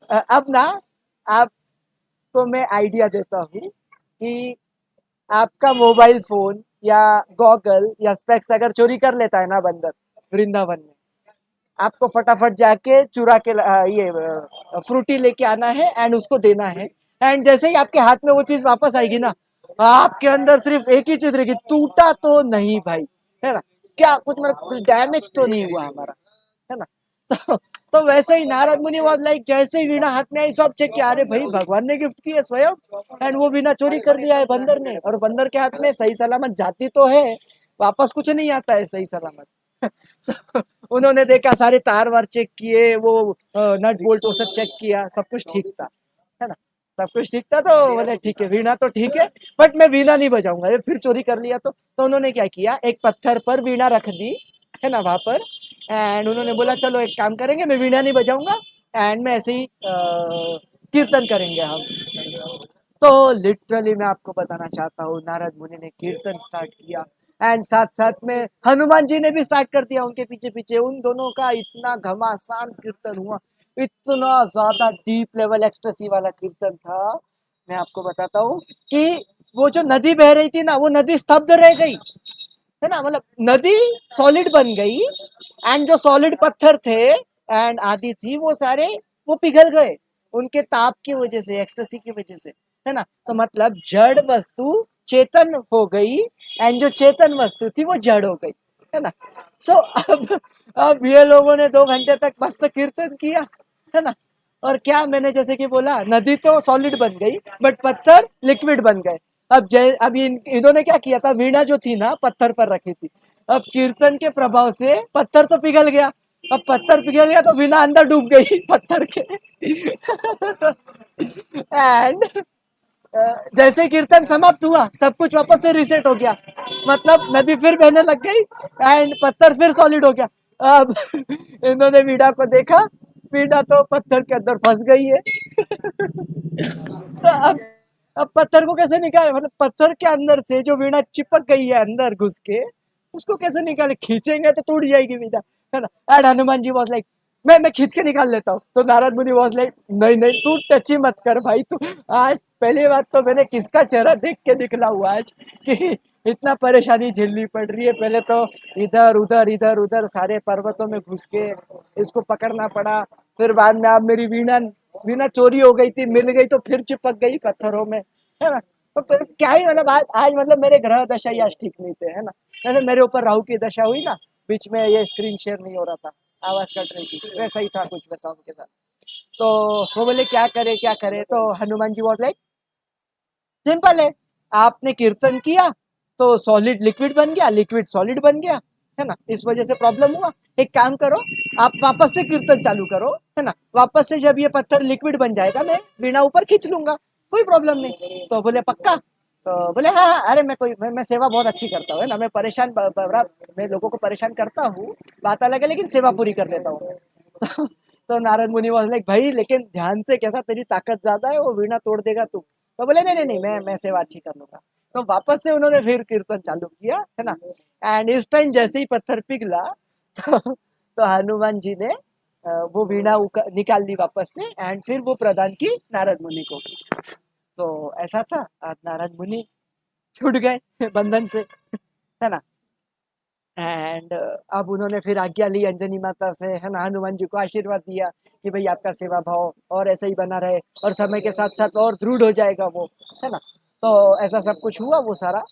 अब ना आपको मैं आइडिया देता हूँ कि आपका मोबाइल फोन या गॉगल या स्पेक्स अगर चोरी कर लेता है ना बंदर वृंदावन में, आपको फटाफट जाके चुरा के ये फ्रूटी लेके आना है एंड उसको देना है। एंड जैसे ही आपके हाथ में वो चीज वापस आएगी ना, आपके अंदर सिर्फ एक ही चीज रहेगी, टूटा तो नहीं भाई, है ना, क्या कुछ मेरा कुछ डैमेज तो नहीं हुआ हमारा, है ना। तो वैसे ही नारद मुनि वाज लाइक, जैसे ही वीणा हाथ में आई सब चेक किया, अरे भाई भगवान ने गिफ्ट की है स्वयं, एंड वो वीणा चोरी कर लिया है बंदर ने, और बंदर के हाथ में सही सलामत जाती तो है, वापस कुछ नहीं आता है सही सलामत। So, उन्होंने देखा, सारे तार वार चेक किए, वो नट बोल्ट वो सब चेक किया, सब कुछ ठीक था, है ना, सब कुछ ठीक था। तो बोले ठीक है वीणा तो ठीक है, बट मैं वीणा नहीं बजाऊंगा, ये फिर चोरी कर लिया तो उन्होंने क्या किया, एक पत्थर पर वीणा रख दी, है ना, वहां पर। एंड उन्होंने बोला चलो एक काम करेंगे, मैं वीणा नहीं बजाऊंगा एंड मैं ऐसे ही कीर्तन करेंगे हम। तो लिटरली मैं आपको बताना चाहता हूँ, नारद मुनि ने कीर्तन स्टार्ट किया एंड साथ साथ में हनुमान जी ने भी स्टार्ट कर दिया उनके पीछे पीछे। उन दोनों का इतना घमासान कीर्तन हुआ, इतना ज्यादा डीप लेवल एक्सटेसी वाला कीर्तन था। मैं आपको बताता हूँ कि वो जो नदी बह रही थी ना, वो नदी स्तब्ध रह गई, है ना, मतलब नदी सॉलिड बन गई एंड जो सॉलिड पत्थर थे एंड आदि थी वो सारे वो पिघल गए उनके ताप की वजह से, एक्सटेसी की वजह से, है ना। तो मतलब जड़ वस्तु चेतन हो गई एंड जो चेतन वस्तु थी वो जड़ हो गई, है ना। सो अब ये लोगों ने 2 घंटे तक मस्त कीर्तन किया, है ना। और क्या मैंने जैसे कि बोला, नदी तो सॉलिड बन गई बट पत्थर लिक्विड बन गए। अब इन्होंने क्या किया था, वीणा जो थी ना पत्थर पर रखी थी, अब कीर्तन के प्रभाव से पत्थर तो पिघल गया। अब पत्थर पिघल गया तो वीणा अंदर डूब गई पत्थर के। एंड जैसे कीर्तन समाप्त हुआ सब कुछ वापस से रिसेट हो गया, मतलब नदी फिर बहने लग गई एंड पत्थर फिर सॉलिड हो गया। अब इन्होंने वीणा को देखा, वीणा तो पत्थर के अंदर फंस गई है। तो अब पत्थर को कैसे निकाले, मतलब पत्थर के अंदर से जो वीणा चिपक गई है अंदर घुस के, उसको कैसे निकाले, खींचेंगे तो टूट जाएगी वीणा, है ना। And Hanuman ji was like, मैं खींच के निकाल लेता हूँ। तो नारद मुनि वॉज लाइक, नहीं नहीं तू टच ही मत कर भाई तू। आज पहली बात तो मैंने किसका चेहरा देख के निकला हुआ आज कि इतना परेशानी झेलनी पड़ रही है। पहले तो इधर उधर सारे पर्वतों में घुस के इसको पकड़ना पड़ा, फिर बाद में आप मेरी वीणा वीणा चोरी हो गई थी, मिल गई तो फिर चिपक गई पत्थरों में, है ना। तो फिर क्या ही मतलब आज मतलब मेरे ग्रह दशा ही आज ठीक नहीं थे, है ना। जैसे मेरे ऊपर राहु की दशा हुई ना, बीच में ये स्क्रीन शेयर नहीं हो रहा था, आवाज कट रही थी, वैसा ही था कुछ वैसा उनके साथ। तो वो बोले क्या करे, तो हनुमान जी बोले सिंपल है, आपने कीर्तन किया तो सॉलिड लिक्विड बन गया, लिक्विड सॉलिड बन गया, है ना, इस वजह से प्रॉब्लम हुआ। एक काम करो, आप वापस से कीर्तन चालू करो, है ना, वापस से जब ये पत्थर लिक्विड बन जाएगा मैं बिना ऊपर खींच लूंगा, कोई प्रॉब्लम नहीं। तो बोले पक्का, तो बोले हाँ हाँ, अरे मैं सेवा बहुत अच्छी करता हूँ, है ना, मैं परेशान मैं लोगों को परेशान करता हूँ, बात अलग है लेकिन सेवा पूरी कर लेता हूँ। तो नारद मुनि वाज लाइक, भाई लेकिन ध्यान से, कैसा तेरी ताकत ज्यादा है, वो वीणा तोड़ देगा तू। तो बोले नहीं मैं सेवा अच्छी कर लूंगा। तो वापस से उन्होंने फिर कीर्तन चालू किया, है ना। एंड इस टाइम जैसे ही पत्थर पिघला तो हनुमान जी ने वो वीणा निकाल दी वापस से एंड फिर वो प्रदान की नारद मुनि को। तो ऐसा था, अब नारद मुनि छूट गए बंधन से, है ना। एंड अब उन्होंने फिर आज्ञा ली अंजनी माता से, है ना, हनुमान जी को आशीर्वाद दिया कि भाई आपका सेवा भाव और ऐसे ही बना रहे और समय के साथ साथ और दृढ़ हो जाएगा वो, है ना। तो ऐसा सब कुछ हुआ वो सारा।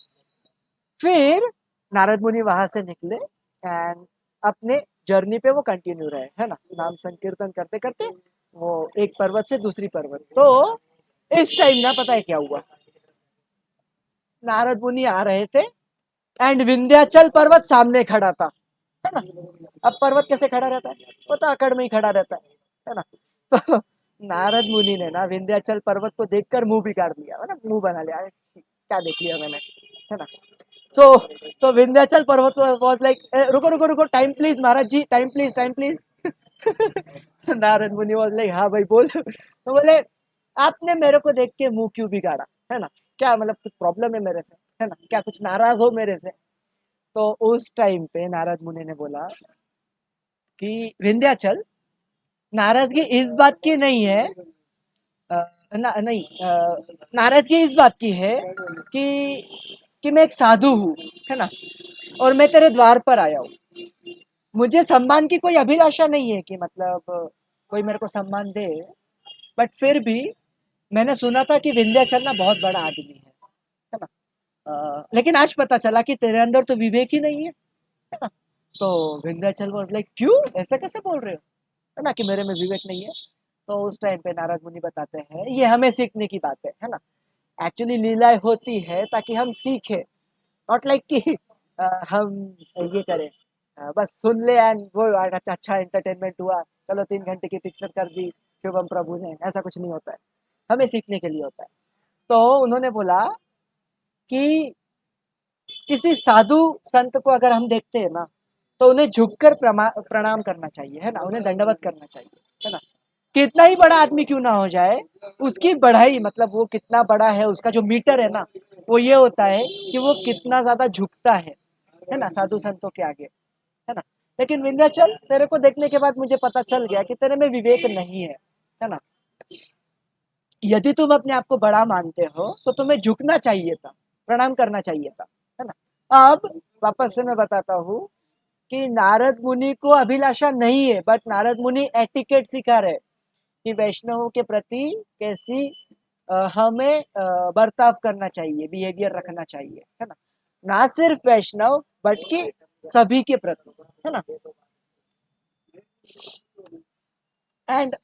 फिर नारद मुनि वहां से निकले एंड अपने जर्नी पे वो कंटिन्यू रहे, है ना, नाम संकीर्तन करते करते वो एक पर्वत से दूसरी पर्वत। तो इस टाइम ना पता है क्या हुआ, नारद मुनि आ रहे थे एंड विंध्याचल पर्वत सामने खड़ा था, है ना। अब पर्वत कैसे खड़ा रहता है, वो तो अकड़ में ही खड़ा रहता है ना। तो नारद मुनि ने ना विंध्याचल पर्वत को देखकर मुंह बिगाड़ लिया, है ना, मुंह बना लिया, अरे क्या देख लिया मैंने, है ना। तो तो विंध्याचल पर्वत वाज लाइक, रुको रुको रुको, time please Maharaj ji, time please. Narad Muni was like, हाँ भाई बोल। तो बोले आपने मेरे को देख के मुंह क्यों बिगाड़ा, है ना, क्या मतलब कुछ प्रॉब्लम है मेरे से, है ना, क्या कुछ नाराज हो मेरे से। तो उस टाइम पे नारद मुनि ने बोला कि विंध्याचल, नाराजगी इस बात की नहीं है, नहीं, नाराजगी इस बात की है कि मैं एक साधु हूँ, है ना, और मैं तेरे द्वार पर आया हूँ। मुझे सम्मान की कोई अभिलाषा नहीं है कि मतलब कोई मेरे को सम्मान दे, बट फिर भी मैंने सुना था कि विंध्याचल ना बहुत बड़ा आदमी है ना। लेकिन आज पता चला कि तेरे अंदर तो विवेक ही नहीं है ना। तो विंध्याचल वाज लाइक, क्यों ऐसा कैसे बोल रहे हो, है ना, कि मेरे में विवेक नहीं है। तो उस टाइम पे नारद मुनि बताते हैं, ये हमें सीखने की बात है ना। एक्चुअली लीलाएं होती है ताकि हम सीखें, नॉट लाइक कि हम ये करें, बस सुन ले एंड वो अच्छा एंटरटेनमेंट हुआ, चलो 3 घंटे की पिक्चर कर दी शिवम प्रभु ने, ऐसा कुछ नहीं होता है, हमें सीखने के लिए होता है। तो उन्होंने बोला कि किसी साधु संत को अगर हम देखते हैं ना, तो उन्हें झुककर प्रणाम करना चाहिए, है ना, उन्हें दंडवत करना चाहिए, है ना। कितना ही बड़ा आदमी क्यों ना हो जाए, उसकी बढ़ाई मतलब वो कितना बड़ा है, उसका जो मीटर है ना, वो ये होता है कि वो कितना ज्यादा झुकता है ना, साधु संतों के आगे, है ना। लेकिन विंध्याचल, तेरे को देखने के बाद मुझे पता चल गया कि तेरे में विवेक नहीं है ना। यदि तुम अपने आप को बड़ा मानते हो तो तुम्हें झुकना चाहिए था, प्रणाम करना चाहिए था, है ना। अब वापस से मैं बताता हूँ कि नारद मुनि को अभिलाषा नहीं है, बट नारद मुनि एटिकेट सिखा रहे कि वैष्णवों के प्रति कैसी हमें बर्ताव करना चाहिए, बिहेवियर रखना चाहिए, है ना सिर्फ वैष्णव बट कि सभी के प्रति, है ना। एंड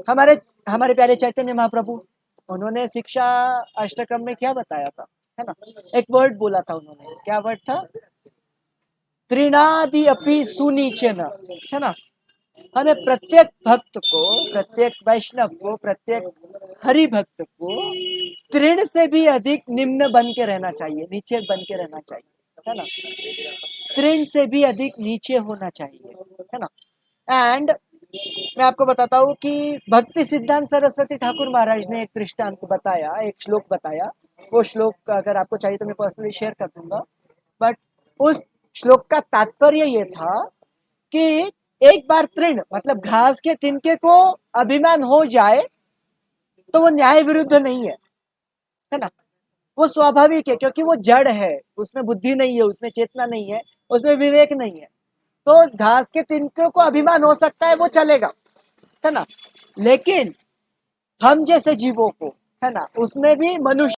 हमारे हमारे प्यारे चैतन्य महाप्रभु, उन्होंने शिक्षा अष्टकम में क्या बताया था, है ना? एक वर्ड बोला था उन्होंने, क्या वर्ड था? त्रिनादि अपि सुनीचन, है ना? हमें प्रत्येक भक्त को, प्रत्येक वैष्णव को, प्रत्येक हरि भक्त को तृण से भी अधिक निम्न बन के रहना चाहिए, नीचे बन के रहना चाहिए, है ना? तृण से भी अधिक नीचे होना चाहिए, है ना? एंड मैं आपको बताता हूँ कि भक्ति सिद्धांत सरस्वती ठाकुर महाराज ने एक दृष्टांत बताया, एक श्लोक बताया। वो श्लोक अगर आपको चाहिए तो मैं पर्सनली शेयर कर दूंगा, बट उस श्लोक का तात्पर्य ये था कि एक बार तृण मतलब घास के तिनके को अभिमान हो जाए तो वो न्याय विरुद्ध नहीं है ना? वो स्वाभाविक है, क्योंकि वो जड़ है, उसमें बुद्धि नहीं है, उसमें चेतना नहीं है, उसमें विवेक नहीं है। तो घास के तिनके को अभिमान हो सकता है, वो चलेगा, है ना? लेकिन हम जैसे जीवों को, है ना, उसमें भी मनुष्य